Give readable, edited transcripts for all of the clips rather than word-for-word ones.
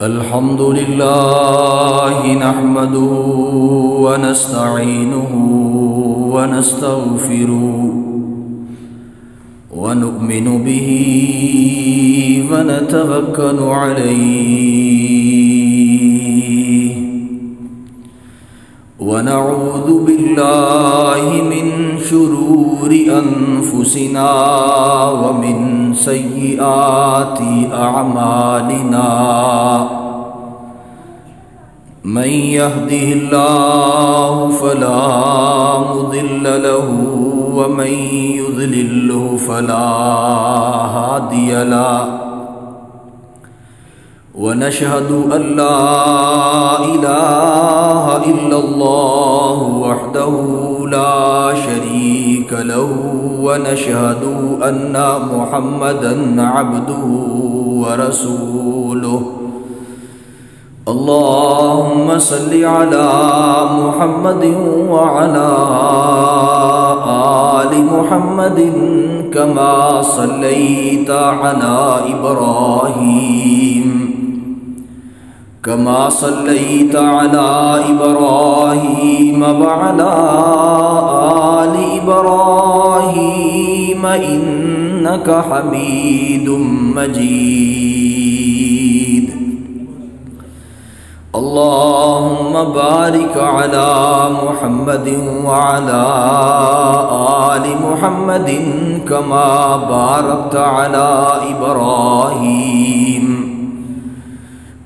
الحمد لله نحمده ونستعينه ونستغفره ونؤمن به ونتوكل عليه ونعوذ بالله من شرور أنفسنا ومن سيئات أعمالنا من يهده الله فلا مضل له ومن يضلله فلا هادي له ونشهد أن لا إله إلا الله وحده لا شريك له ونشهد أن محمدًا عبده ورسوله اللهم صل على محمد وعلى آل محمد كما صليت على إبراهيم وعلى آل إبراهيم إنك حميد مجيد اللهم بارك على محمد وعلى آل محمد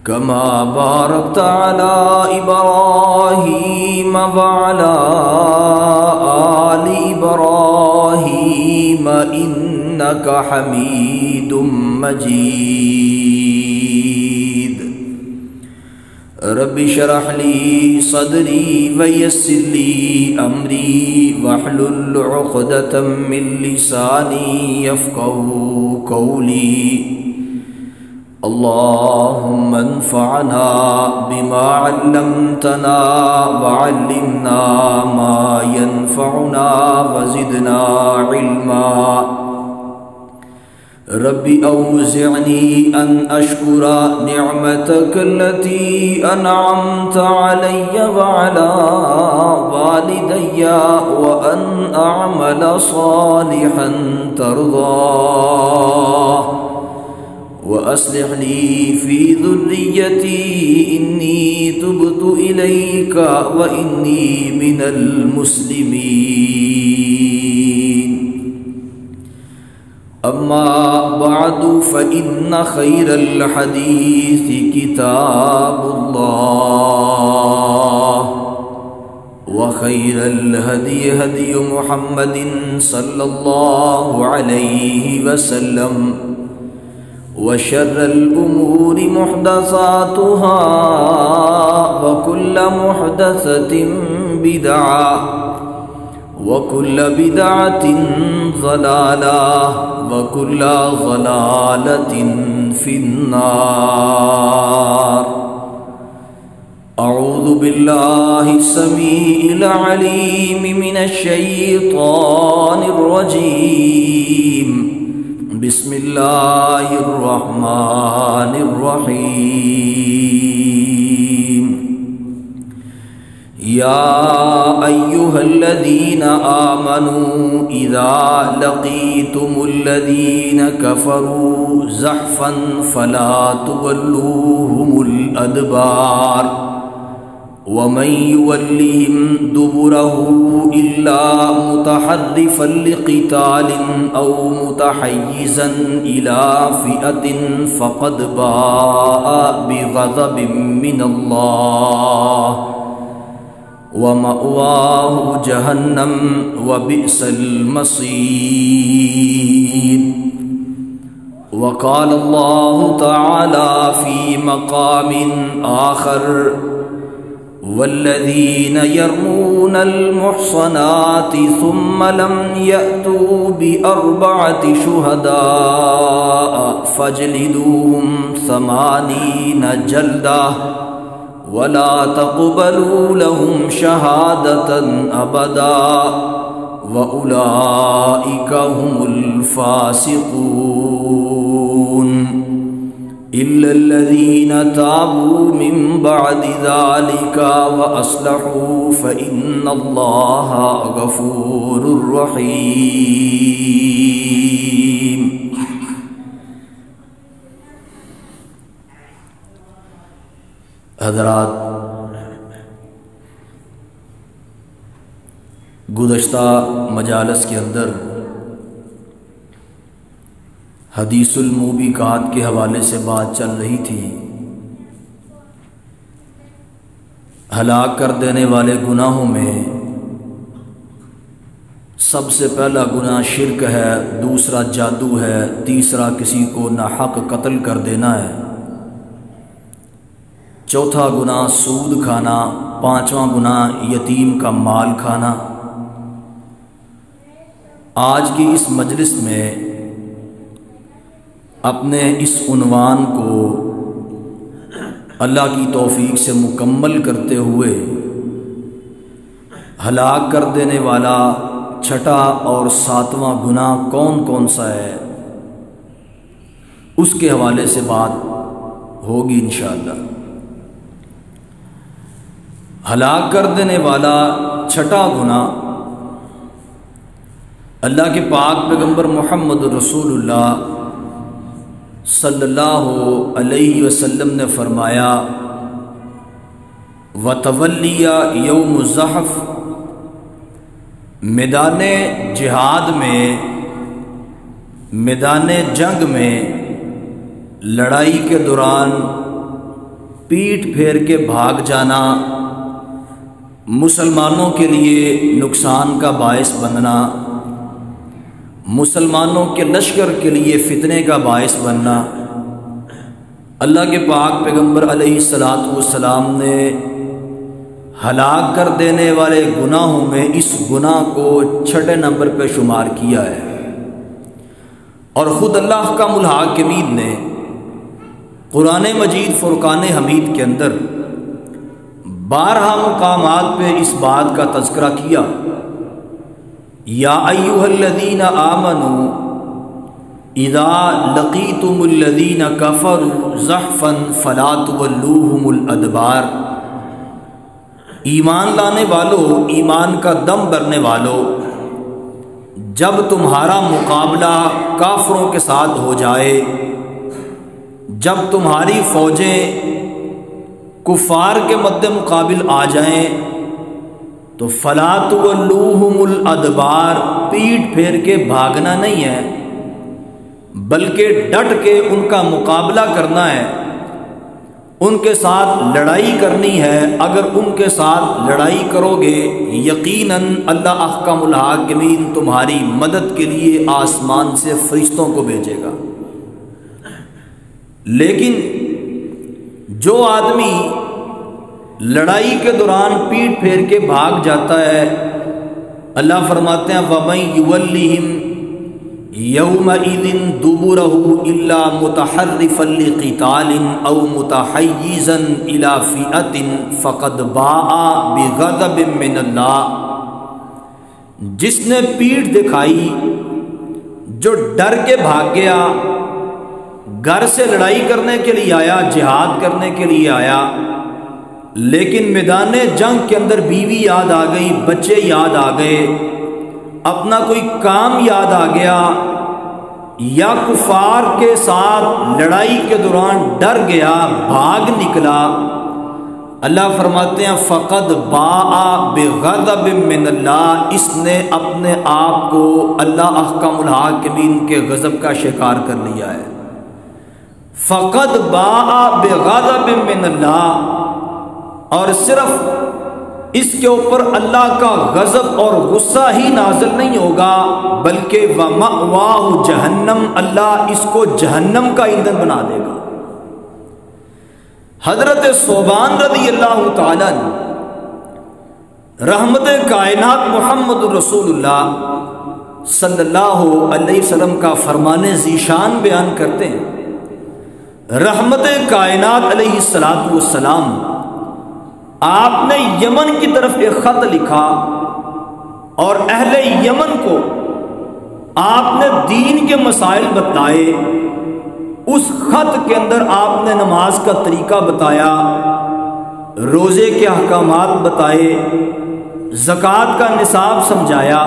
كما باركت على إبراهيم وعلى آل إبراهيم إنك حميد مجيد رب اشرح لي صدري ويسر لي أمري واحلل عقدة من لساني يفقهوا قولي اللهم انفعنا بما علمتنا وعلمنا ما ينفعنا وزدنا علما رب أوزعني أن أشكر نعمتك التي أنعمت علي وعلى والدي وأن أعمل صالحا ترضاه وأصلح لي في ذريتي إني تبت إليك وإني من المسلمين أما بعد فإن خير الحديث كتاب الله وخير الهدي هدي محمد صلى الله عليه وسلم وشر الأمور محدثاتها وكل محدثة بدعة وكل بدعة ضلالة وكل ضلالة في النار أعوذ بالله السميع العليم من الشيطان الرجيم بسم الله الرحمن الرحيم يا أيها الذين آمنوا إذا لقيتم الذين كفروا زحفا فلا تولوهم الأدبار ومن يولهم دبره إلا متحرفا لقتال أو متحيزا إلى فئة فقد باء بغضب من الله ومأواه جهنم وبئس المصير وقال الله تعالى في مقام آخر والذين يرمون المحصنات ثم لم يأتوا بأربعة شهداء فاجلدوهم 80 جلدة ولا تقبلوا لهم شهادة أبدا وأولئك هم الفاسقون إلا الذين تابوا من بعد ذلك وأصلحوا فإن الله غفور رحيم۔ حضرات، گزشتہ مجالس کے اندر حدیث الموبقات کے حوالے سے بات چل رہی تھی۔ ہلاک کر دینے والے گناہوں میں سب سے پہلا گناہ شرک ہے، دوسرا جادو ہے، تیسرا کسی کو ناحق قتل کر دینا ہے، چوتھا گناہ سود کھانا، پانچواں گناہ یتیم کا مال کھانا۔ آج کی اس مجلس میں اپنے اس عنوان کو اللہ کی توفیق سے مکمل کرتے ہوئے ہلاک کر دینے والا چھٹا اور ساتواں گناہ کون کون سا ہے اس کے حوالے سے بات ہوگی انشاءاللہ۔ ہلاک کر دینے والا چھٹا گناہ، اللہ کے پاک پیغمبر محمد رسول اللہ صلی اللہ علیہ وسلم نے فرمایا، وَتَوَلِّيَ يَوْمُ الزَّحْفِ، میدان جہاد میں، میدان جنگ میں، لڑائی کے دوران پیٹ پھیر کے بھاگ جانا، مسلمانوں کے لیے نقصان کا باعث بننا، مسلمانوں کے لشکر کے لیے فتنے کا باعث بننا۔ اللہ کے پاک پیغمبر علیہ السلام نے ہلاک کر دینے والے گناہوں میں اس گناہ کو چھٹے نمبر پہ شمار کیا ہے، اور خود اللہ کا الحاکمین نے قرآن مجید فرقان حمید کے اندر بارہا مقامات پہ اس بات کا تذکرہ کیا، یا ایھا الذین آمنوا اذا لقیتم الذین کفروا زحفا فلا تولوہم الادبار، ایمان لانے والو، ایمان کا دم بھرنے والو، جب تمہارا مقابلہ کافروں کے ساتھ ہو جائے، جب تمہاری فوجیں کفار کے مد مقابل آ جائیں تو فلا تولوہم الادبار، پیٹ پھیر کے بھاگنا نہیں ہے بلکہ ڈٹ کے ان کا مقابلہ کرنا ہے، ان کے ساتھ لڑائی کرنی ہے۔ اگر ان کے ساتھ لڑائی کرو گے یقیناً اللہ احکم الحاکمین تمہاری مدد کے لیے آسمان سے فرشتوں کو بھیجے گا۔ لیکن جو آدمی لڑائی کے دوران پیٹ پھیر کے بھاگ جاتا ہے، اللہ فرماتے ہیں وَمَن يُوَلِّهِمْ يَوْمَئِذٍ دُبُرَهُ إِلَّا مُتَحَرِّفًا لِقِتَالٍ أَوْ مُتَحَيِّزًا إِلَى فِئَةٍ فَقَدْ بَاءَ بِغَضَبٍ مِّنَ اللَّهِ، جس نے پیٹھ دکھائی، جو ڈر کے بھاگ گیا، گھر سے لڑائی کرنے کے لیے آیا، جہاد کرنے کے لیے آیا، لیکن میدان جنگ کے اندر بیوی یاد آ گئی، بچے یاد آ گئے، اپنا کوئی کام یاد آ گیا، یا کفار کے ساتھ لڑائی کے دوران ڈر گیا، بھاگ نکلا، اللہ فرماتے ہیں فقد باء بغضب من اللہ، اس نے اپنے آپ کو اللہ احکم الحاکمین کے غضب کا شکار کر لیا ہے۔ فقد باء بغضب من اللہ، اور صرف اس کے اوپر اللہ کا غضب اور غصہ ہی نازل نہیں ہوگا بلکہ وَمَأْوَاهُ جہنم، اللہ اس کو جہنم کا ایندھن بنا دے گا۔ حضرت ثوبان رضی اللہ تعالیٰ رحمت کائنات محمد رسول اللہ صلی اللہ علیہ وسلم کا فرمان ذیشان بیان کرتے ہیں، رحمت کائنات علیہ السلام آپ نے یمن کی طرف ایک خط لکھا، اور اہل یمن کو آپ نے دین کے مسائل بتائے، اس خط کے اندر آپ نے نماز کا طریقہ بتایا، روزے کے احکامات بتائے، زکوٰۃ کا نصاب سمجھایا،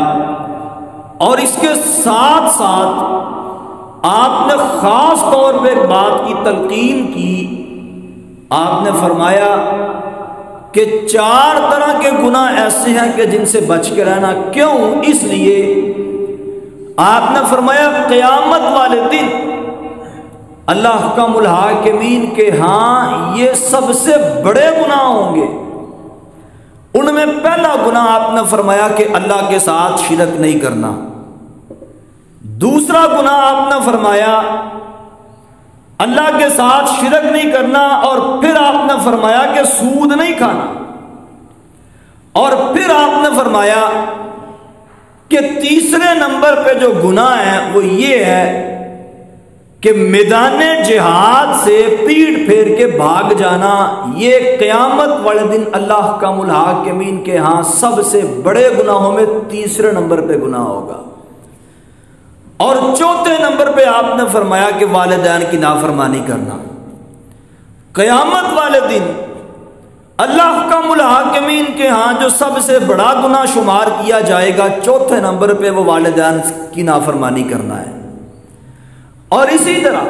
اور اس کے ساتھ ساتھ آپ نے خاص طور پہ ایک بات کی تلقین کی۔ آپ نے فرمایا کہ 4 طرح کے گناہ ایسے ہیں کہ جن سے بچ کے رہنا۔ کیوں؟ اس لیے آپ نے فرمایا قیامت والے دن اللہ احکم الحاکمین کے ہاں یہ سب سے بڑے گناہ ہوں گے۔ ان میں پہلا گناہ آپ نے فرمایا کہ اللہ کے ساتھ شرک نہیں کرنا۔ دوسرا گناہ آپ نے فرمایا اللہ کے ساتھ شرک نہیں کرنا، اور پھر آپ نے فرمایا کہ سود نہیں کھانا، اور پھر آپ نے فرمایا کہ تیسرے نمبر پہ جو گناہ ہے وہ یہ ہے کہ میدان جہاد سے پیٹ پھیر کے بھاگ جانا۔ یہ قیامت والے دن اللہ احکم الحاکمین کے ہاں سب سے بڑے گناہوں میں تیسرے نمبر پہ گناہ ہوگا۔ اور چوتھے نمبر پہ آپ نے فرمایا کہ والدین کی نافرمانی کرنا۔ قیامت والے دن اللہ احکم الحاکمین کے ہاں جو سب سے بڑا گناہ شمار کیا جائے گا، چوتھے نمبر پہ وہ والدین کی نافرمانی کرنا ہے۔ اور اسی طرح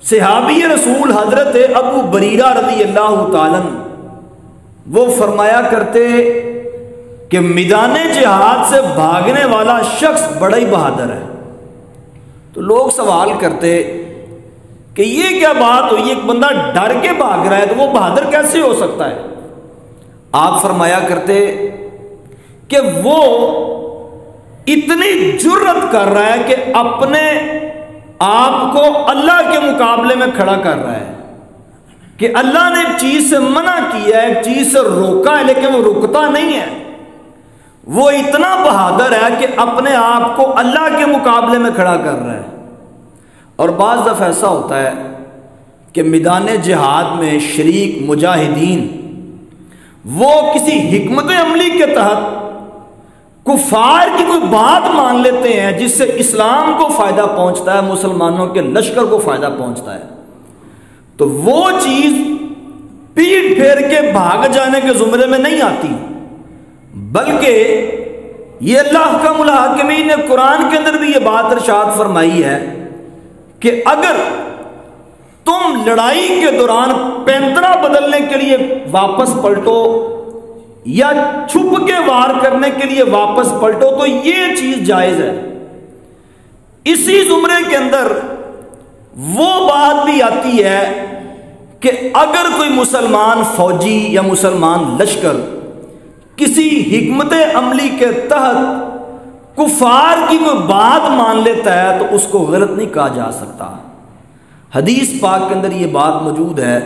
صحابی رسول حضرت ابو بریرہ رضی اللہ تعالیٰ وہ فرمایا کرتے کہ میدان جہاد سے بھاگنے والا شخص بڑا ہی بہادر ہے۔ تو لوگ سوال کرتے کہ یہ کیا بات ہوئی، ایک بندہ ڈر کے بھاگ رہا ہے تو وہ بہادر کیسے ہو سکتا ہے؟ آپ فرمایا کرتے کہ وہ اتنی جرت کر رہا ہے کہ اپنے آپ کو اللہ کے مقابلے میں کھڑا کر رہا ہے کہ اللہ نے ایک چیز سے منع کیا ہے، ایک چیز سے روکا ہے، لیکن وہ رکتا نہیں ہے۔ وہ اتنا بہادر ہے کہ اپنے آپ کو اللہ کے مقابلے میں کھڑا کر رہا ہے۔ اور بعض دفعہ ایسا ہوتا ہے کہ میدان جہاد میں شریک مجاہدین وہ کسی حکمت عملی کے تحت کفار کی کوئی بات مان لیتے ہیں جس سے اسلام کو فائدہ پہنچتا ہے، مسلمانوں کے لشکر کو فائدہ پہنچتا ہے، تو وہ چیز پیٹ پھیر کے بھاگ جانے کے زمرے میں نہیں آتی، بلکہ یہ اللہ احکم الحاکمین نے قرآن کے اندر بھی یہ بات ارشاد فرمائی ہے کہ اگر تم لڑائی کے دوران پینترا بدلنے کے لیے واپس پلٹو یا چھپ کے وار کرنے کے لیے واپس پلٹو تو یہ چیز جائز ہے۔ اسی زمرے کے اندر وہ بات بھی آتی ہے کہ اگر کوئی مسلمان فوجی یا مسلمان لشکر کسی حکمت عملی کے تحت کفار کی کوئی بات مان لیتا ہے تو اس کو غلط نہیں کہا جا سکتا۔ حدیث پاک کے اندر یہ بات موجود ہے،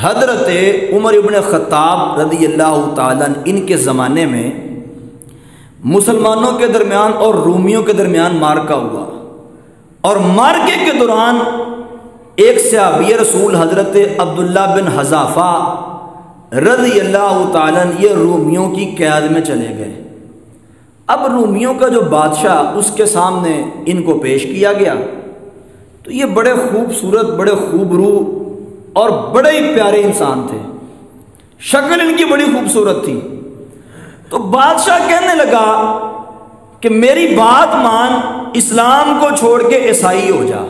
حضرت عمر ابن خطاب رضی اللہ تعالیٰ ان کے زمانے میں مسلمانوں کے درمیان اور رومیوں کے درمیان مارکا ہوا، اور مارکے کے دوران ایک صحابی رسول حضرت عبداللہ بن حذافہ رضی اللہ تعالیٰ یہ رومیوں کی قیاد میں چلے گئے۔ اب رومیوں کا جو بادشاہ اس کے سامنے ان کو پیش کیا گیا تو یہ بڑے خوبصورت، بڑے خوبرو اور بڑے ہی پیارے انسان تھے، شکل ان کی بڑی خوبصورت تھی۔ تو بادشاہ کہنے لگا کہ میری بات مان، اسلام کو چھوڑ کے عیسائی ہو جا۔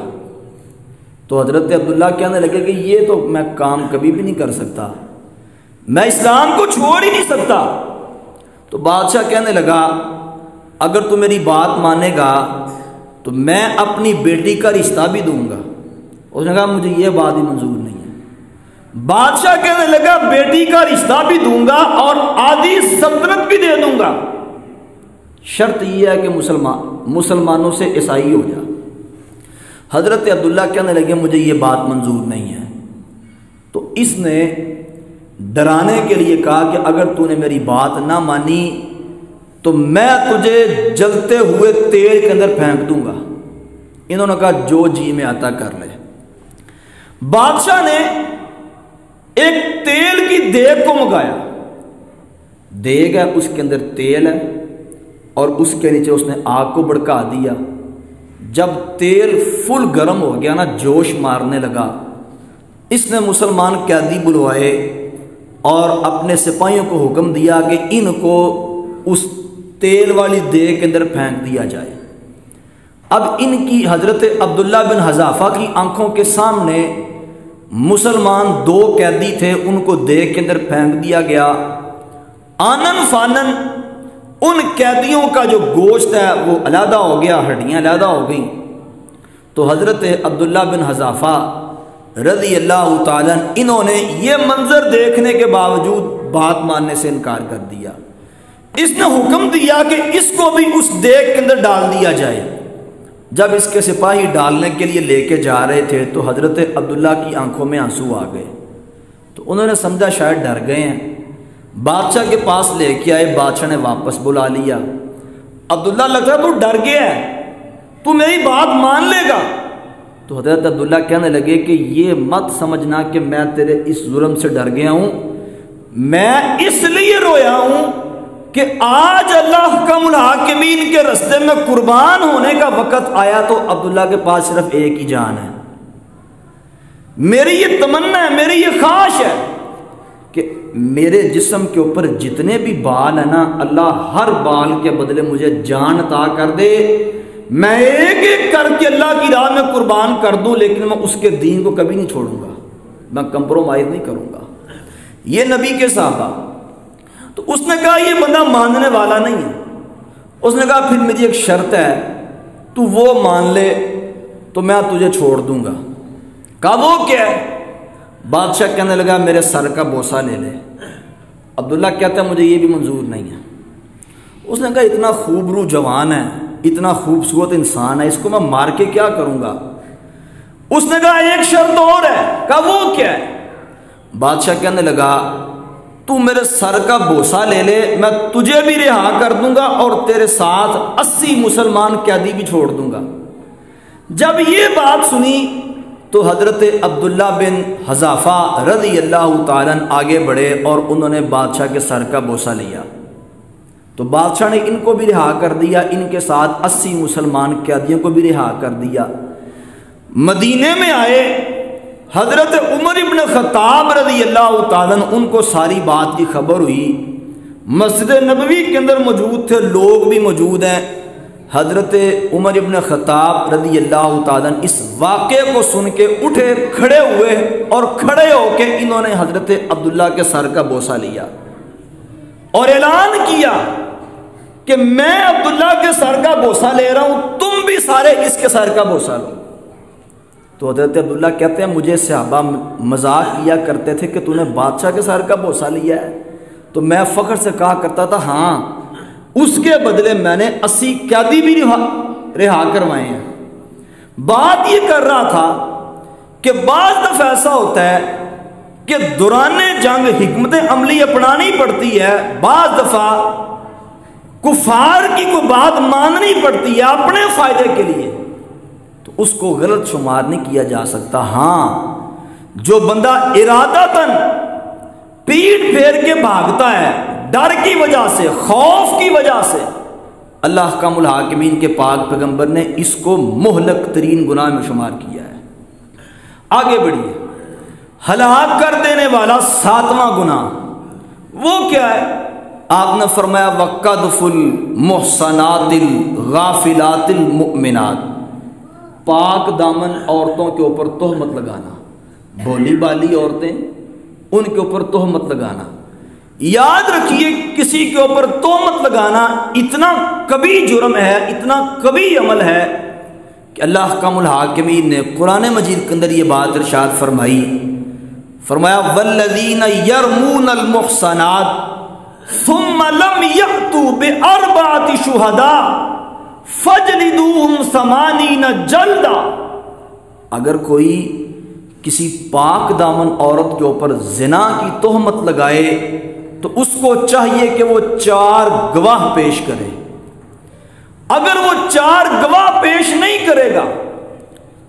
تو حضرت عبداللہ کہنے لگے کہ یہ تو میں کام کبھی بھی نہیں کر سکتا، میں اسلام کو چھوڑ ہی نہیں سکتا۔ تو بادشاہ کہنے لگا اگر تو میری بات مانے گا تو میں اپنی بیٹی کا رشتہ بھی دوں گا۔ اس نے کہا مجھے یہ بات ہی منظور نہیں ہے۔ بادشاہ کہنے لگا بیٹی کا رشتہ بھی دوں گا اور آدھی سلطنت بھی دے دوں گا، شرط یہ ہے کہ مسلمانوں سے عیسائی ہو جا۔ حضرت عبداللہ کہنے لگے مجھے یہ بات منظور نہیں ہے۔ تو اس نے ڈرانے کے لیے کہا کہ اگر تو نے میری بات نہ مانی تو میں تجھے جلتے ہوئے تیل کے اندر پھینک دوں گا۔ انہوں نے کہا جو جی میں آتا کر لے۔ بادشاہ نے ایک تیل کی دیگ کو منگایا، دیگ ہے اس کے اندر تیل ہے، اور اس کے نیچے اس نے آگ کو بھڑکا دیا۔ جب تیل فل گرم ہو گیا نا، جوش مارنے لگا، اس نے مسلمان قیدی بلوائے اور اپنے سپاہیوں کو حکم دیا کہ ان کو اس تیل والی دیگ کے اندر پھینک دیا جائے۔ اب ان کی حضرت عبداللہ بن حذافہ کی آنکھوں کے سامنے مسلمان 2 قیدی تھے، ان کو دیگ کے اندر پھینک دیا گیا۔ آنن فانن ان قیدیوں کا جو گوشت ہے وہ علیحدہ ہو گیا، ہڈیاں علیحدہ ہو گئیں۔ تو حضرت عبداللہ بن حذافہ رضی اللہ تعالیٰ انہوں نے یہ منظر دیکھنے کے باوجود بات ماننے سے انکار کر دیا۔ اس نے حکم دیا کہ اس کو بھی اس دیگ کے اندر ڈال دیا جائے۔ جب اس کے سپاہی ڈالنے کے لیے لے کے جا رہے تھے تو حضرت عبداللہ کی آنکھوں میں آنسو آ گئے، تو انہوں نے سمجھا شاید ڈر گئے ہیں، بادشاہ کے پاس لے کے آئے، بادشاہ نے واپس بلا لیا۔ عبداللہ لگتا ہے تو ڈر گیا ہے، تو میری بات مان لے گا؟ تو حضرت عبداللہ کہنے لگے کہ یہ مت سمجھنا کہ میں تیرے اس ظلم سے ڈر گیا ہوں، میں اس لیے رویا ہوں کہ آج اللہ حکم الحاکمین کے رستے میں قربان ہونے کا وقت آیا تو عبداللہ کے پاس صرف ایک ہی جان ہے۔ میری یہ تمنا ہے، میری یہ خواہش ہے کہ میرے جسم کے اوپر جتنے بھی بال ہیں نا، اللہ ہر بال کے بدلے مجھے جان عطا کر دے، میں ایک ایک کر کے اللہ کی راہ میں قربان کر دوں، لیکن میں اس کے دین کو کبھی نہیں چھوڑوں گا، میں کمپرومائز نہیں کروں گا۔ یہ نبی کے صحابہ۔ تو اس نے کہا یہ بندہ ماننے والا نہیں ہے۔ اس نے کہا پھر میری ایک شرط ہے، تو وہ مان لے تو میں تجھے چھوڑ دوں گا۔ کہا وہ کیا ہے؟ بادشاہ کہنے لگا میرے سر کا بوسہ لے لے۔ عبداللہ کہتا ہے مجھے یہ بھی منظور نہیں ہے۔ اس نے کہا اتنا خوبرو جوان ہے، اتنا خوبصورت انسان ہے، اس کو میں مار کے کیا کروں گا؟ اس نے کہا ایک شرط اور ہے۔ کہا وہ کیا ہے؟ بادشاہ کہنے لگا تو میرے سر کا بوسہ لے لے، میں تجھے بھی رہا کر دوں گا اور تیرے ساتھ 80 مسلمان قیدی بھی چھوڑ دوں گا۔ جب یہ بات سنی تو حضرت عبداللہ بن حذافہ رضی اللہ تعالیٰ آگے بڑھے اور انہوں نے بادشاہ کے سر کا بوسہ لیا۔ تو بادشاہ نے ان کو بھی رہا کر دیا، ان کے ساتھ 80 مسلمان قیدیوں کو بھی رہا کر دیا۔ مدینے میں آئے، حضرت عمر ابن خطاب رضی اللہ تعالیٰ ان کو ساری بات کی خبر ہوئی، مسجد نبوی کے اندر موجود تھے، لوگ بھی موجود ہیں۔ حضرت عمر ابن خطاب رضی اللہ تعالیٰ اس واقعے کو سن کے اٹھے، کھڑے ہوئے اور کھڑے ہو کے انہوں نے حضرت عبداللہ کے سر کا بوسہ لیا اور اعلان کیا کہ میں عبداللہ کے سر کا بوسہ لے رہا ہوں، تم بھی سارے اس کے سر کا بوسہ لو۔ تو حضرت عبداللہ کہتے ہیں مجھے صحابہ مذاق کیا کرتے تھے کہ تو نے بادشاہ کے سر کا بوسہ لیا ہے، تو میں فخر سے کہا کرتا تھا ہاں اس کے بدلے میں نے 80 قیدی بھی رہا کروائے ہیں۔ بات یہ کر رہا تھا کہ بعض دفعہ ایسا ہوتا ہے کہ دوران جنگ حکمت عملی اپنانی پڑتی ہے، بعض دفعہ کفار کی کوئی بات ماننی پڑتی ہے اپنے فائدے کے لیے، تو اس کو غلط شمار نہیں کیا جا سکتا۔ ہاں جو بندہ ارادتاً پیٹ پھیر کے بھاگتا ہے ڈر کی وجہ سے، خوف کی وجہ سے، اللہ احکام الحاکمین کے پاک پیغمبر نے اس کو مہلک ترین گناہ میں شمار کیا ہے۔ آگے بڑھیے، ہلاک کر دینے والا 7واں گناہ وہ کیا ہے؟ آپ نے فرمایا وَقَذْفُ الْمُحْصَنَاتِ الْغَافِلَاتِ الْمُؤْمِنَاتِ، پاک دامن عورتوں کے اوپر تہمت لگانا، بھولی بالی عورتیں، ان کے اوپر تہمت لگانا۔ یاد رکھیے کسی کے اوپر تہمت لگانا اتنا کبھی جرم ہے، اتنا کبھی عمل ہے کہ اللہ احکام الحاکمین نے قرآن مجید کے اندر یہ بات ارشاد فرمائی، فرمایا وَالَّذِينَ يَرْمُونَ الْمُحْصَنَاتِ ثُمَّ لَمْ يَأْتُوا بِأَرْبَعَةِ شُهَدَاءَ فَاجْلِدُوهُمْ 80 جلدہ۔ اگر کوئی کسی پاک دامن عورت کے اوپر زنا کی تہمت لگائے تو اس کو چاہیے کہ وہ 4 گواہ پیش کرے۔ اگر وہ 4 گواہ پیش نہیں کرے گا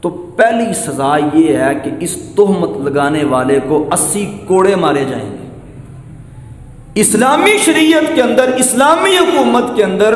تو پہلی سزا یہ ہے کہ اس تہمت لگانے والے کو 80 کوڑے مارے جائیں گے۔ اسلامی شریعت کے اندر، اسلامی حکومت کے اندر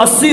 80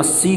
80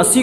80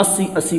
80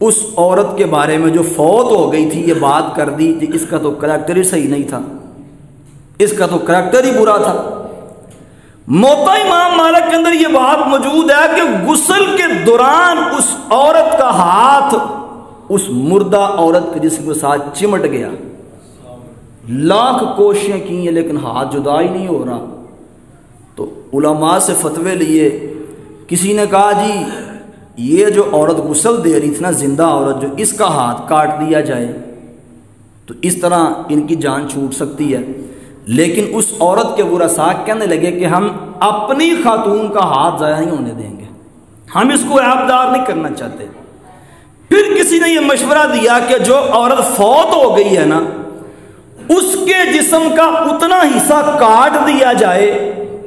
اس عورت کے بارے میں جو فوت ہو گئی تھی یہ بات کر دی کہ اس کا تو کریکٹر ہی صحیح نہیں تھا، اس کا تو کریکٹر ہی برا تھا۔ موتا امام مالک کے اندر یہ بات موجود ہے کہ غسل کے دوران اس عورت کا ہاتھ اس مردہ عورت کے جسم کے ساتھ چمٹ گیا، لاکھ کوششیں کی ہیں لیکن ہاتھ جدا ہی نہیں ہو رہا۔ تو علماء سے فتوے لیے، کسی نے کہا جی یہ جو عورت غسل دے رہی تھی نا، زندہ عورت، جو اس کا ہاتھ کاٹ دیا جائے تو اس طرح ان کی جان چھوٹ سکتی ہے۔ لیکن اس عورت کے ورثاء کہنے لگے کہ ہم اپنی خاتون کا ہاتھ ضائع نہیں ہونے دیں گے، ہم اس کو عیبدار نہیں کرنا چاہتے۔ پھر کسی نے یہ مشورہ دیا کہ جو عورت فوت ہو گئی ہے نا، اس کے جسم کا اتنا حصہ کاٹ دیا جائے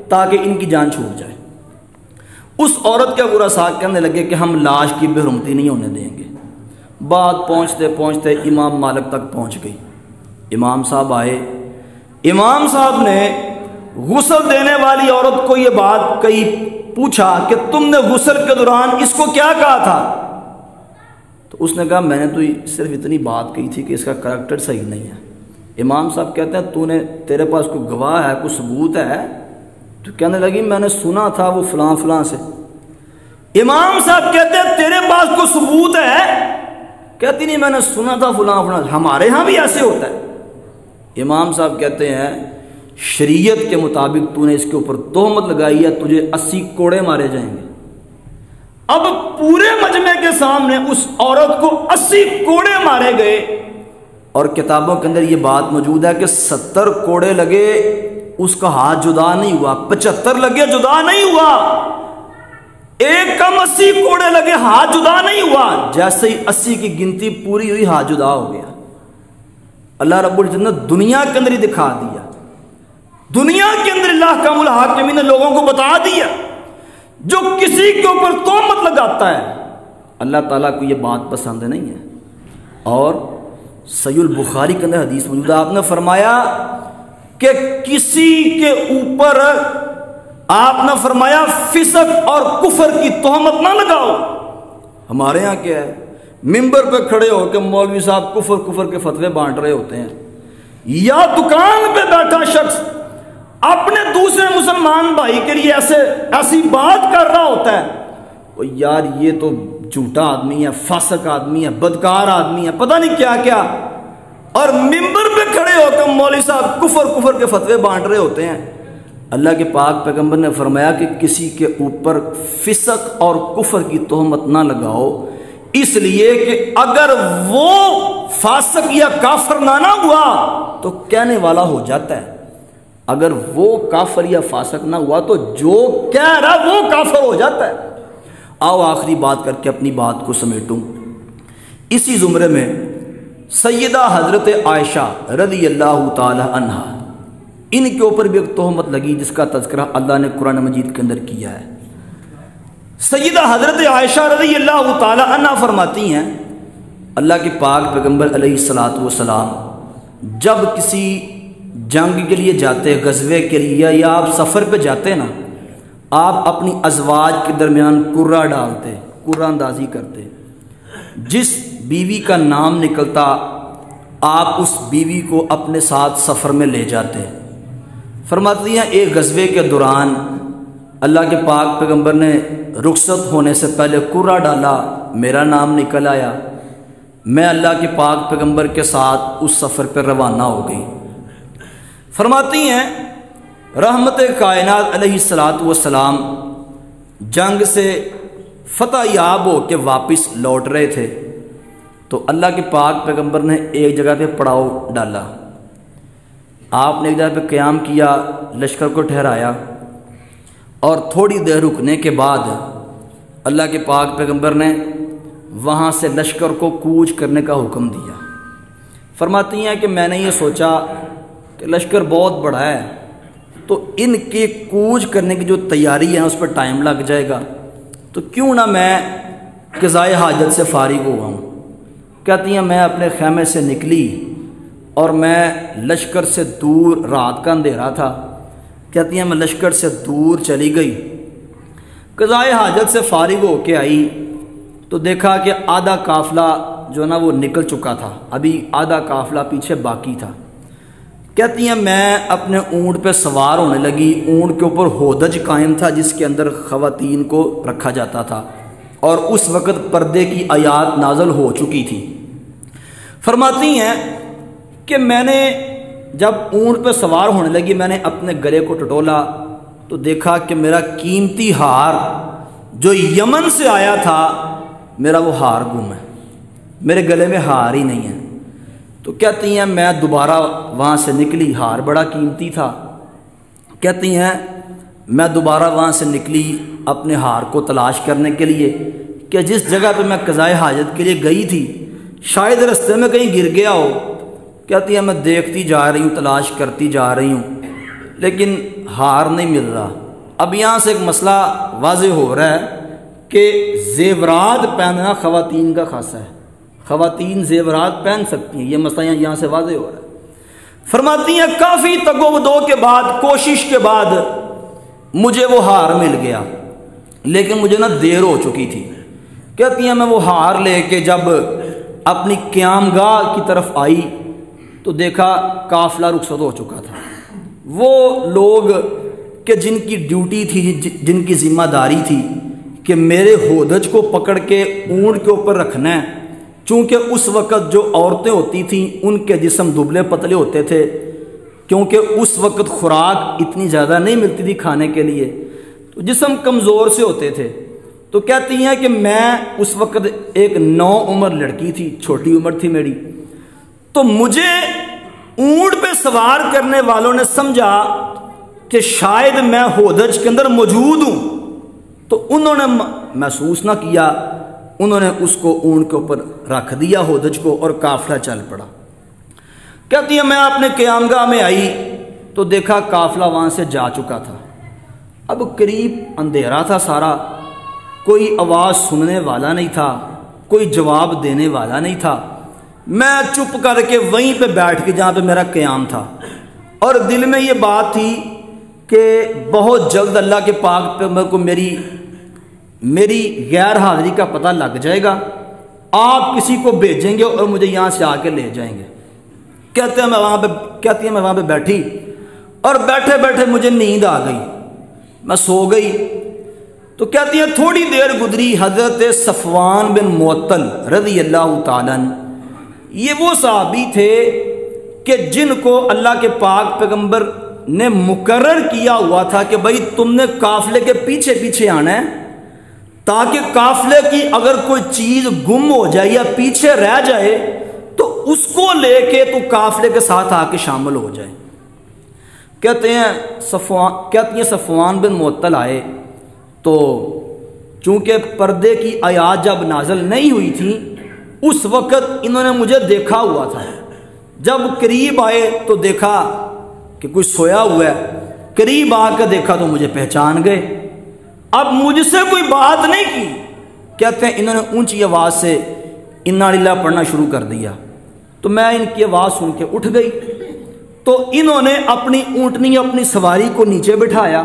تاکہ ان کی جان چھوٹ جائے۔ اس عورت کے ورثاء کہنے لگے کہ ہم لاش کی بے حرمتی نہیں ہونے دیں گے۔ بات پہنچتے پہنچتے امام مالک تک پہنچ گئی۔ امام صاحب آئے، امام صاحب نے غسل دینے والی عورت کو یہ بات کہی، پوچھا کہ تم نے غسل کے دوران اس کو کیا کہا تھا؟ تو اس نے کہا میں نے تو صرف اتنی بات کہی تھی کہ اس کا کریکٹر صحیح نہیں ہے۔ امام صاحب کہتے ہیں تیرے پاس کوئی گواہ ہے، کوئی ثبوت ہے؟ تو کہنے لگی میں نے سنا تھا وہ فلاں فلاں سے۔ امام صاحب کہتے ہیں تیرے پاس کوئی ثبوت ہے؟ کہتی نہیں میں نے سنا تھا فلاں فلاں، ہمارے ہاں بھی ایسے ہوتا ہے۔ امام صاحب کہتے ہیں شریعت کے مطابق تو نے اس کے اوپر تہمت لگائی ہے، تجھے 80 کوڑے مارے جائیں گے۔ اب پورے مجمع کے سامنے اس عورت کو 80 کوڑے مارے گئے، اور کتابوں کے اندر یہ بات موجود ہے کہ 70 کوڑے لگے اس کا ہاتھ جدا نہیں ہوا، 75 لگے جدا نہیں ہوا، ایک کم 80 کوڑے لگے ہاتھ جدا نہیں ہوا۔ جیسے ہی 80 کی گنتی پوری ہوئی ہاتھ جدا ہو گیا۔ اللہ رب العزت نے دنیا کے اندر ہی دکھا دیا، دنیا کے اندر اللہ کا الحاکمین نے لوگوں کو بتا دیا، جو کسی کے اوپر تہمت لگاتا ہے اللہ تعالیٰ کو یہ بات پسند نہیں ہے۔ اور صحیح البخاری کے اندر حدیث موجود ہے، آپ نے فرمایا کہ کسی کے اوپر آپ نے فرمایا فسق اور کفر کی تہمت نہ لگاؤ۔ ہمارے ہاں کیا ہے، ممبر پہ کھڑے ہو کے مولوی صاحب کفر کے فتوے بانٹ رہے ہوتے ہیں، یا دکان پہ بیٹھا شخص اپنے دوسرے مسلمان بھائی کے لیے ایسی بات کر رہا ہوتا ہے، وہ یار یہ تو جھوٹا آدمی ہے، فاسق آدمی ہے، بدکار آدمی ہے، پتہ نہیں کیا کیا، اور ممبر پہ کھڑے ہو کے مولوی صاحب کفر کے فتوے بانٹ رہے ہوتے ہیں۔ اللہ کے پاک پیغمبر نے فرمایا کہ کسی کے اوپر فسق اور کفر کی تہمت نہ لگاؤ، اس لیے کہ اگر وہ فاسق یا کافر نہ ہوا تو کہنے والا ہو جاتا ہے، اگر وہ کافر یا فاسق نہ ہوا تو جو کہہ رہا وہ کافر ہو جاتا ہے۔ آؤ آخری بات کر کے اپنی بات کو سمیٹوں۔ اسی زمرے میں سیدہ حضرت عائشہ رضی اللہ تعالی عنہا، ان کے اوپر بھی ایک تہمت لگی جس کا تذکرہ اللہ نے قرآن مجید کے اندر کیا ہے۔ سیدہ حضرت عائشہ رضی اللہ تعالی عنہا فرماتی ہیں اللہ کے پاک پیغمبر علیہ الصلاۃ والسلام جب کسی جنگ کے لیے جاتے، غزوے کے لیے، یا آپ سفر پہ جاتے نا، آپ اپنی ازواج کے درمیان قرہ ڈالتے، قرہ اندازی کرتے، جس بیوی کا نام نکلتا آپ اس بیوی کو اپنے ساتھ سفر میں لے جاتے۔ فرماتی ہیں ایک غزوے کے دوران اللہ کے پاک پیغمبر نے رخصت ہونے سے پہلے قرہ ڈالا، میرا نام نکل آیا، میں اللہ کے پاک پیغمبر کے ساتھ اس سفر پر روانہ ہو گئی۔ فرماتی ہیں رحمت کائنات علیہ الصلاۃ والسلام جنگ سے فتح یاب ہو کے واپس لوٹ رہے تھے، تو اللہ کے پاک پیغمبر نے ایک جگہ پہ پڑاؤ ڈالا، آپ نے ایک جگہ پہ قیام کیا، لشکر کو ٹھہرایا، اور تھوڑی دیر رکنے کے بعد اللہ کے پاک پیغمبر نے وہاں سے لشکر کو کوچ کرنے کا حکم دیا۔ فرماتی ہیں کہ میں نے یہ سوچا کہ لشکر بہت بڑا ہے تو ان کے کوچ کرنے کی جو تیاری ہے اس پہ ٹائم لگ جائے گا، تو کیوں نہ میں قضائے حاجت سے فارغ ہوا ہوں۔ کہتی ہیں میں اپنے خیمے سے نکلی اور میں لشکر سے دور، رات کا اندھیرا تھا، کہتی ہیں میں لشکر سے دور چلی گئی، قضائے حاجت سے فارغ ہو کے آئی تو دیکھا کہ آدھا قافلہ جو نا وہ نکل چکا تھا، ابھی آدھا قافلہ پیچھے باقی تھا۔ کہتی ہیں میں اپنے اونٹ پہ سوار ہونے لگی، اونٹ کے اوپر ہودج قائم تھا جس کے اندر خواتین کو رکھا جاتا تھا، اور اس وقت پردے کی آیات نازل ہو چکی تھی۔ فرماتی ہیں کہ میں نے جب اونٹ پہ سوار ہونے لگی میں نے اپنے گلے کو ٹٹولا تو دیکھا کہ میرا قیمتی ہار جو یمن سے آیا تھا میرا وہ ہار گم ہے، میرے گلے میں ہار ہی نہیں ہے۔ تو کہتی ہیں میں دوبارہ وہاں سے نکلی، ہار بڑا قیمتی تھا۔ کہتی ہیں میں دوبارہ وہاں سے نکلی اپنے ہار کو تلاش کرنے کے لیے کہ جس جگہ پہ میں قضائے حاجت کے لیے گئی تھی شاید رستے میں کہیں گر گیا ہو۔ کہتی ہے میں دیکھتی جا رہی ہوں، تلاش کرتی جا رہی ہوں، لیکن ہار نہیں مل رہا۔ اب یہاں سے ایک مسئلہ واضح ہو رہا ہے کہ زیورات پہننا خواتین کا خاصہ ہے، خواتین زیورات پہن سکتی ہیں، یہ مسئلہ یہاں سے واضح ہو رہا ہے۔ فرماتی ہیں کافی تگ و دو کے بعد، کوشش کے بعد مجھے وہ ہار مل گیا، لیکن مجھے نا دیر ہو چکی تھی۔ کہتی ہیں میں وہ ہار لے کے جب اپنی قیام گاہ کی طرف آئی تو دیکھا قافلہ رخصت ہو چکا تھا۔ وہ لوگ کہ جن کی ڈیوٹی تھی، جن کی ذمہ داری تھی کہ میرے ہودج کو پکڑ کے اونٹ کے اوپر رکھنا ہے، چونکہ اس وقت جو عورتیں ہوتی تھیں ان کے جسم دبلے پتلے ہوتے تھے، کیونکہ اس وقت خوراک اتنی زیادہ نہیں ملتی تھی کھانے کے لیے، تو جسم کمزور سے ہوتے تھے۔ تو کہتی ہیں کہ میں اس وقت ایک نو عمر لڑکی تھی، چھوٹی عمر تھی میری، تو مجھے اونٹ پہ سوار کرنے والوں نے سمجھا کہ شاید میں ہودج کے اندر موجود ہوں، تو انہوں نے محسوس نہ کیا، انہوں نے اس کو اونٹ کے اوپر رکھ دیا ہودج کو، اور قافلہ چل پڑا۔ کہتی ہے میں اپنے قیام گاہ میں آئی تو دیکھا قافلہ وہاں سے جا چکا تھا۔ اب قریب اندھیرا تھا سارا، کوئی آواز سننے والا نہیں تھا، کوئی جواب دینے والا نہیں تھا۔ میں چپ کر کے وہیں پہ بیٹھ کے جہاں پہ میرا قیام تھا، اور دل میں یہ بات تھی کہ بہت جلد اللہ کے پاک پہ میرے کو میری غیر حاضری کا پتہ لگ جائے گا، آپ کسی کو بھیجیں گے اور مجھے یہاں سے آ کے لے جائیں گے۔ کہتی ہیں میں وہاں پہ بیٹھی، اور بیٹھے بیٹھے مجھے نیند آ گئی، میں سو گئی۔ تو کہتی ہیں تھوڑی دیر گزری، حضرت صفوان بن معطل رضی اللہ تعالیٰ عنہ، یہ وہ صحابی تھے کہ جن کو اللہ کے پاک پیغمبر نے مقرر کیا ہوا تھا کہ بھائی تم نے قافلے کے پیچھے پیچھے آنا ہے، تاکہ قافلے کی اگر کوئی چیز گم ہو جائے یا پیچھے رہ جائے تو اس کو لے کے تو قافلے کے ساتھ آ کے شامل ہو جائے۔ کہتی ہیں صفوان بن معطل آئے تو چونکہ پردے کی آیات جب نازل نہیں ہوئی تھی اس وقت انہوں نے مجھے دیکھا ہوا تھا۔ جب قریب آئے تو دیکھا کہ کوئی سویا ہوا ہے، قریب آ کے دیکھا تو مجھے پہچان گئے۔ اب مجھ سے کوئی بات نہیں کی، کہتے ہیں انہوں نے اونچی آواز سے انا للہ پڑھنا شروع کر دیا، تو میں ان کی آواز سن کے اٹھ گئی۔ تو انہوں نے اپنی اونٹنی اپنی سواری کو نیچے بٹھایا،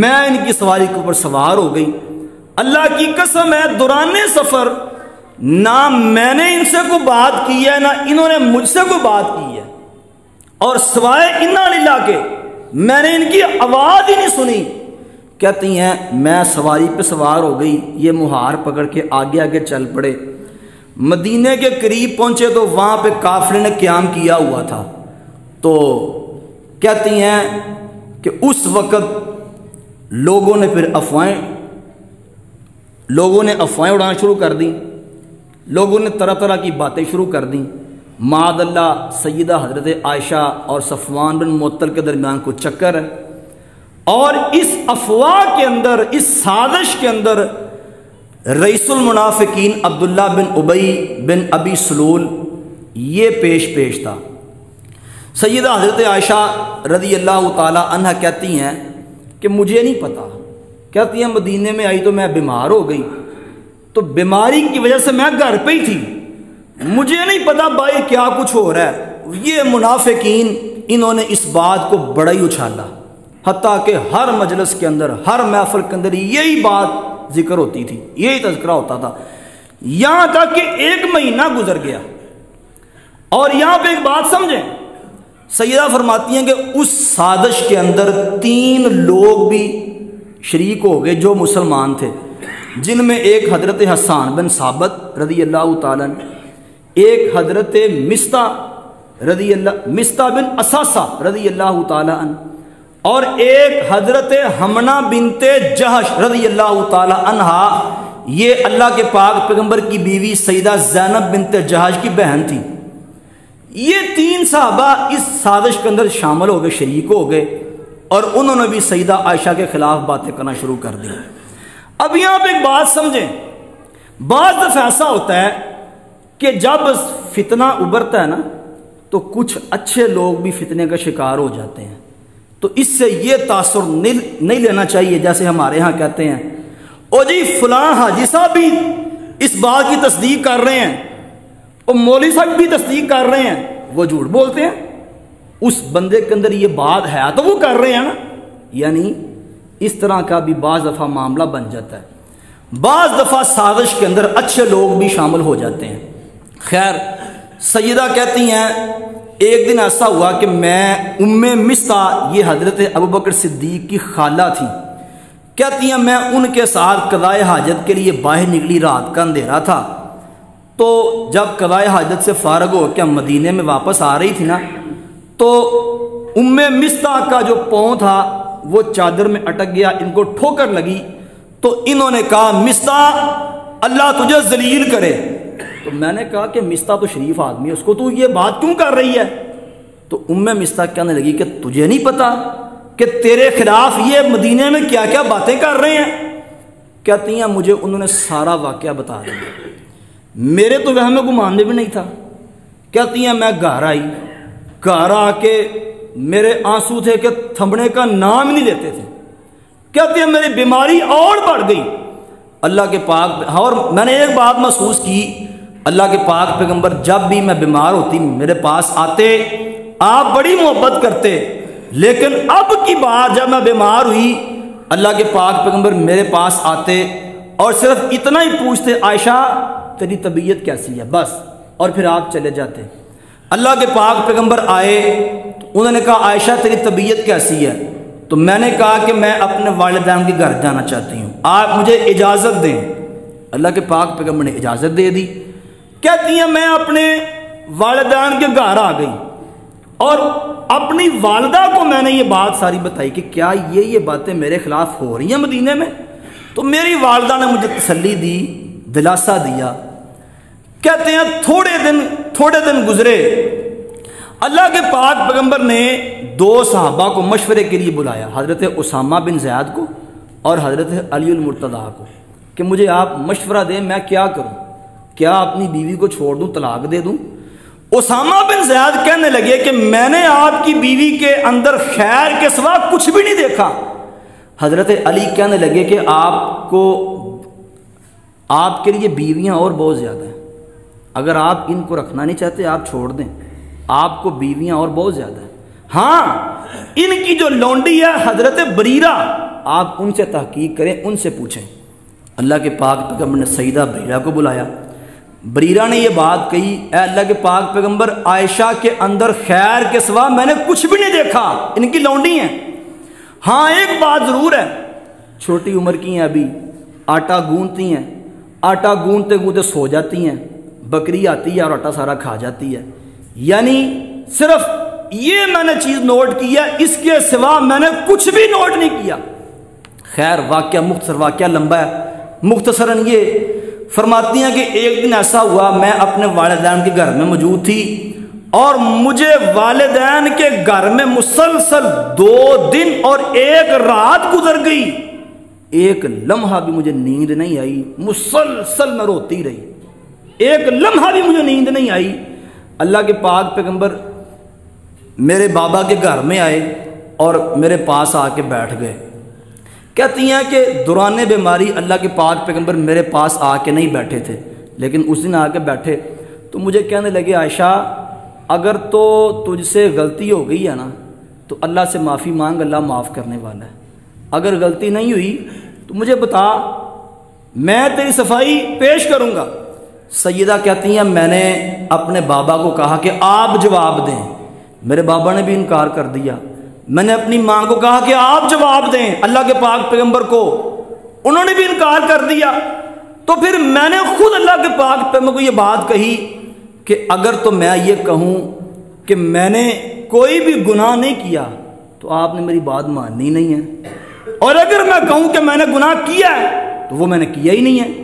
میں ان کی سواری کے اوپر سوار ہو گئی۔ اللہ کی قسم ہے دوران سفر نہ میں نے ان سے کوئی بات کی ہے نہ انہوں نے مجھ سے کوئی بات کی ہے، اور سوائے انا للہ کے میں نے ان کی آواز ہی نہیں سنی۔ کہتی ہیں میں سواری پہ سوار ہو گئی، یہ مہار پکڑ کے آگے آگے چل پڑے۔ مدینے کے قریب پہنچے تو وہاں پہ قافلے نے قیام کیا ہوا تھا۔ تو کہتی ہیں کہ اس وقت لوگوں نے پھر افواہیں اڑانا شروع کر دیں، لوگوں نے طرح طرح کی باتیں شروع کر دیں۔ معاذ اللہ سیدہ حضرت عائشہ اور صفوان بن معطل کے درمیان کو چکر ہے، اور اس افواہ کے اندر، اس سازش کے اندر رئیس المنافقین عبداللہ بن ابی بن ابی سلول یہ پیش تھا۔ سیدہ حضرت عائشہ رضی اللہ تعالی عنہ کہتی ہیں کہ مجھے نہیں پتا، کہتی ہیں مدینے میں آئی تو میں بیمار ہو گئی، تو بیماری کی وجہ سے میں گھر پہ ہی تھی، مجھے نہیں پتا بھائی کیا کچھ ہو رہا ہے۔ یہ منافقین انہوں نے اس بات کو بڑا ہی اچھالا، حتیٰ کہ ہر مجلس کے اندر، ہر محفل کے اندر یہی بات ذکر ہوتی تھی، یہی تذکرہ ہوتا تھا یہاں تک کہ 1 مہینہ گزر گیا۔ اور یہاں پہ ایک بات سمجھیں، سیدہ فرماتی ہیں کہ اس سازش کے اندر 3 لوگ بھی شریک ہو گئے جو مسلمان تھے، جن میں ایک حضرت حسان بن ثابت رضی اللہ تعالیٰ عنہ، ایک حضرت مستہ بن اساسہ رضی اللہ تعالیٰ عنہ، اور ایک حضرت حمنہ بنت جہش رضی اللہ تعالیٰ عنہا۔ یہ اللہ کے پاک پیغمبر کی بیوی سیدہ زینب بنت جہش کی بہن تھی۔ یہ 3 صحابہ اس سازش کے اندر شامل ہو گئے، شریک ہو گئے، اور انہوں نے بھی سیدہ عائشہ کے خلاف باتیں کرنا شروع کر دی۔ اب یہاں پہ ایک بات سمجھیں، بعض دفعہ ایسا ہوتا ہے کہ جب فتنہ ابھرتا ہے نا تو کچھ اچھے لوگ بھی فتنے کا شکار ہو جاتے ہیں، تو اس سے یہ تاثر نہیں لینا چاہیے جیسے ہمارے ہاں کہتے ہیں او جی فلاں حاجی صاحب بھی اس بات کی تصدیق کر رہے ہیں، اور مولوی صاحب بھی تصدیق کر رہے ہیں، وہ جھوٹ بولتے ہیں۔ اس بندے کے اندر یہ بات ہے تو وہ کر رہے ہیں نا، یعنی اس طرح کا بھی بعض دفعہ معاملہ بن جاتا ہے۔ بعض دفعہ سازش کے اندر اچھے لوگ بھی شامل ہو جاتے ہیں۔ خیر، سیدہ کہتی ہیں ایک دن ایسا ہوا کہ میں مستہ، یہ حضرت ابوبکر صدیق کی خالہ تھی، کہتی ہیں میں ان کے ساتھ قضائے حاجت کے لیے باہر نکلی، رات کا اندھیرا تھا، تو جب قضائے حاجت سے فارغ ہو کے مدینے میں واپس آ رہی تھی نا، تو مستہ کا جو پاؤں تھا وہ چادر میں اٹک گیا، ان کو ٹھوکر لگی، تو انہوں نے کہا مستہ اللہ تجھے ذلیل کرے۔ تو میں نے کہا کہ مستہ تو شریف آدمی ہے، اس کو تو یہ بات کیوں کر رہی ہے؟ تو مستہ کہنے لگی کہ تجھے نہیں پتا کہ تیرے خلاف یہ مدینے میں کیا کیا باتیں کر رہے ہیں؟ کہتی ہیں مجھے انہوں نے سارا واقعہ بتا دیا، میرے تو وہم گمان میں بھی نہیں تھا۔ کہتی ہیں میں گھر آئی، گھر آ کے میرے آنسو تھے کہ تھمنے کا نام نہیں لیتے تھے۔ کہتی ہیں میری بیماری اور بڑھ گئی، اللہ کے پاک، اور میں نے ایک بات محسوس کی، اللہ کے پاک پیغمبر جب بھی میں بیمار ہوتی میرے پاس آتے، آپ بڑی محبت کرتے، لیکن اب کی بار جب میں بیمار ہوئی اللہ کے پاک پیغمبر میرے پاس آتے اور صرف اتنا ہی پوچھتے عائشہ تیری طبیعت کیسی ہے، بس، اور پھر آپ چلے جاتے۔ اللہ کے پاک پیغمبر آئے تو انہوں نے کہا عائشہ تیری طبیعت کیسی ہے؟ تو میں نے کہا کہ میں اپنے والدین کے گھر جانا چاہتی ہوں، آپ مجھے اجازت دیں۔ اللہ کے پاک پیغمبر نے اجازت دے دی۔ کہتی ہیں میں اپنے والدین کے گھر آ گئی اور اپنی والدہ کو میں نے یہ بات ساری بتائی کہ کیا یہ باتیں میرے خلاف ہو رہی ہیں مدینے میں؟ تو میری والدہ نے مجھے تسلی دی، دلاسا دیا۔ کہتے ہیں تھوڑے دن گزرے، اللہ کے پاک پیغمبر نے 2 صحابہ کو مشورے کے لیے بلایا، حضرت اسامہ بن زیاد کو اور حضرت علی المرتضیٰ کو، کہ مجھے آپ مشورہ دیں میں کیا کروں، کیا اپنی بیوی کو چھوڑ دوں، طلاق دے دوں؟ اسامہ بن زیاد کہنے لگے کہ میں نے آپ کی بیوی کے اندر خیر کے سوا کچھ بھی نہیں دیکھا۔ حضرت علی کہنے لگے کہ آپ کے لیے بیویاں اور بہت زیادہ ہیں، اگر آپ ان کو رکھنا نہیں چاہتے آپ چھوڑ دیں، آپ کو بیویاں اور بہت زیادہ ہیں۔ ہاں ان کی جو لونڈی ہے حضرت بریرہ، آپ ان سے تحقیق کریں، ان سے پوچھیں۔ اللہ کے پاک پیغمبر نے سیدہ بریرہ کو بلایا، بریرہ نے یہ بات کہی، اے اللہ کے پاک پیغمبر عائشہ کے اندر خیر کے سوا میں نے کچھ بھی نہیں دیکھا، ان کی لونڈی ہیں۔ ہاں ایک بات ضرور ہے، چھوٹی عمر کی ہیں، ابھی آٹا گوندتی ہیں، آٹا گوندتے گوندتے سو جاتی ہیں، بکری آتی ہے اور آٹا سارا کھا جاتی ہے، یعنی صرف یہ میں نے چیز نوٹ کی ہے، اس کے سوا میں نے کچھ بھی نوٹ نہیں کیا۔ خیر واقعہ مختصر، واقعہ لمبا ہے، مختصراً یہ فرماتی ہیں کہ ایک دن ایسا ہوا میں اپنے والدین کے گھر میں موجود تھی اور مجھے والدین کے گھر میں مسلسل 2 دن اور 1 رات گزر گئی، ایک لمحہ بھی مجھے نیند نہیں آئی، مسلسل میں روتی رہی، ایک لمحہ بھی مجھے نیند نہیں آئی۔ اللہ کے پاک پیغمبر میرے بابا کے گھر میں آئے اور میرے پاس آ کے بیٹھ گئے۔ کہتی ہیں کہ دوران بیماری اللہ کے پاک پیغمبر میرے پاس آ کے نہیں بیٹھے تھے، لیکن اس دن آ کے بیٹھے تو مجھے کہنے لگے عائشہ اگر تو تجھ سے غلطی ہو گئی ہے نا تو اللہ سے معافی مانگ، اللہ معاف کرنے والا ہے، اگر غلطی نہیں ہوئی تو مجھے بتا، میں تیری صفائی پیش کروں گا۔ سیدہ کہتی ہیں میں نے اپنے بابا کو کہا کہ آپ جواب دیں، میرے بابا نے بھی انکار کر دیا۔ میں نے اپنی ماں کو کہا کہ آپ جواب دیں اللہ کے پاک پیغمبر کو، انہوں نے بھی انکار کر دیا۔ تو پھر میں نے خود اللہ کے پاک پیغمبر کو یہ بات کہی کہ اگر تو میں یہ کہوں کہ میں نے کوئی بھی گناہ نہیں کیا تو آپ نے میری بات ماننی نہیں ہے، اور اگر میں کہوں کہ میں نے گناہ کیا ہے تو وہ میں نے کیا ہی نہیں ہے،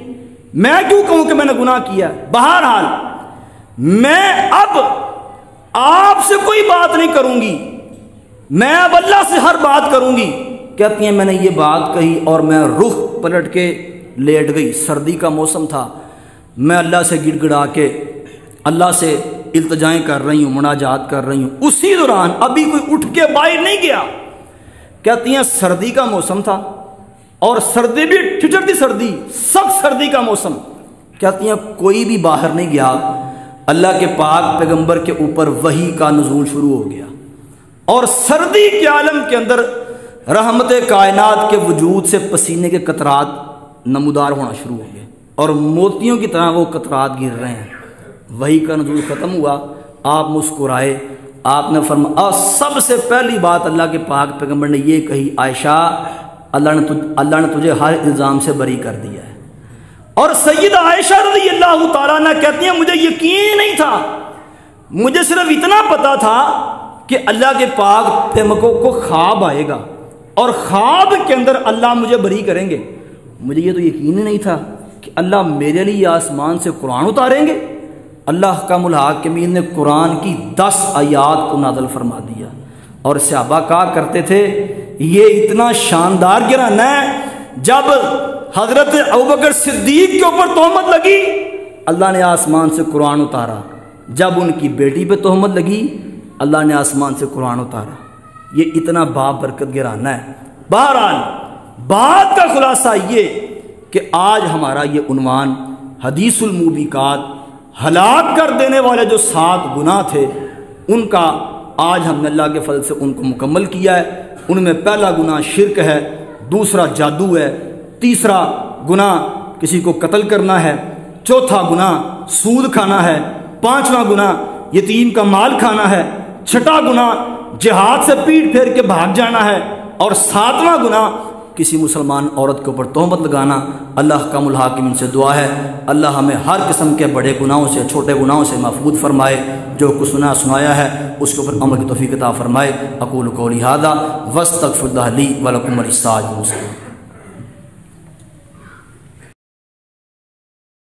میں کیوں کہوں کہ میں نے گناہ کیا ہے؟ بہرحال میں اب آپ سے کوئی بات نہیں کروں گی، میں اب اللہ سے ہر بات کروں گی۔ کہتی ہیں میں نے یہ بات کہی اور میں رخ پلٹ کے لیٹ گئی، سردی کا موسم تھا، میں اللہ سے گڑ گڑا کے اللہ سے التجائیں کر رہی ہوں، مناجات کر رہی ہوں۔ اسی دوران ابھی کوئی اٹھ کے باہر نہیں گیا۔ کہتی ہیں سردی کا موسم تھا اور سردی بھی ٹھٹرتی سردی، سخت سردی کا موسم۔ کہتی ہیں کوئی بھی باہر نہیں گیا، اللہ کے پاک پیغمبر کے اوپر وحی کا نزول شروع ہو گیا، اور سردی کے عالم کے اندر رحمت کائنات کے وجود سے پسینے کے قطرات نمودار ہونا شروع ہو گئے، اور موتیوں کی طرح وہ قطرات گر رہے ہیں۔ وحی کا نزول ختم ہوا، آپ مسکرائے، آپ نے فرمایا، سب سے پہلی بات اللہ کے پاک پیغمبر نے یہ کہی، عائشہ اللہ نے تجھے ہر الزام سے بری کر دیا ہے۔ اور سیدہ عائشہ رضی اللہ تعالیٰ عنہ کہتی ہیں مجھے یقین نہیں تھا، مجھے صرف اتنا پتا تھا کہ اللہ کے پاک پیغمبر کو خواب آئے گا اور خواب کے اندر اللہ مجھے بری کریں گے، مجھے یہ تو یقین ہی نہیں تھا کہ اللہ میرے لیے آسمان سے قرآن اتاریں گے۔ اللہ حکم الحاکمین نے قرآن کی 10 آیات کو نازل فرما دیا، اور صحابہ کہا کرتے تھے یہ اتنا شاندار گرانا ہے، جب حضرت ابوبکر صدیق کے اوپر تہمت لگی اللہ نے آسمان سے قرآن اتارا، جب ان کی بیٹی پہ تہمت لگی اللہ نے آسمان سے قرآن اتارا۔ یہ اتنا بابرکت گرانا ہے۔ بہرحال بات کا خلاصہ یہ کہ آج ہمارا یہ عنوان حدیث الموبقات، ہلاک کر دینے والے جو 7 گناہ تھے ان کا آج ہم نے اللہ کے فضل سے ان کو مکمل کیا ہے۔ ان میں پہلا گناہ شرک ہے، دوسرا جادو ہے، تیسرا گناہ کسی کو قتل کرنا ہے، چوتھا گناہ سود کھانا ہے، پانچواں گناہ یتیم کا مال کھانا ہے، چھٹا گناہ جہاد سے پیٹ پھیر کے بھاگ جانا ہے، اور 7واں گناہ کسی مسلمان عورت کے اوپر تہمت لگانا۔ اللہ حکم الحاکمین سے دعا ہے اللہ ہمیں ہر قسم کے بڑے گناہوں سے چھوٹے گناہوں سے محفوظ فرمائے، جو کچھ سنایا ہے اس کے اوپر عمل کی توفیق عطا فرمائے۔ اقول قولی ھذا واستغفر اللہ لی ولکم ولسائر المسلمین۔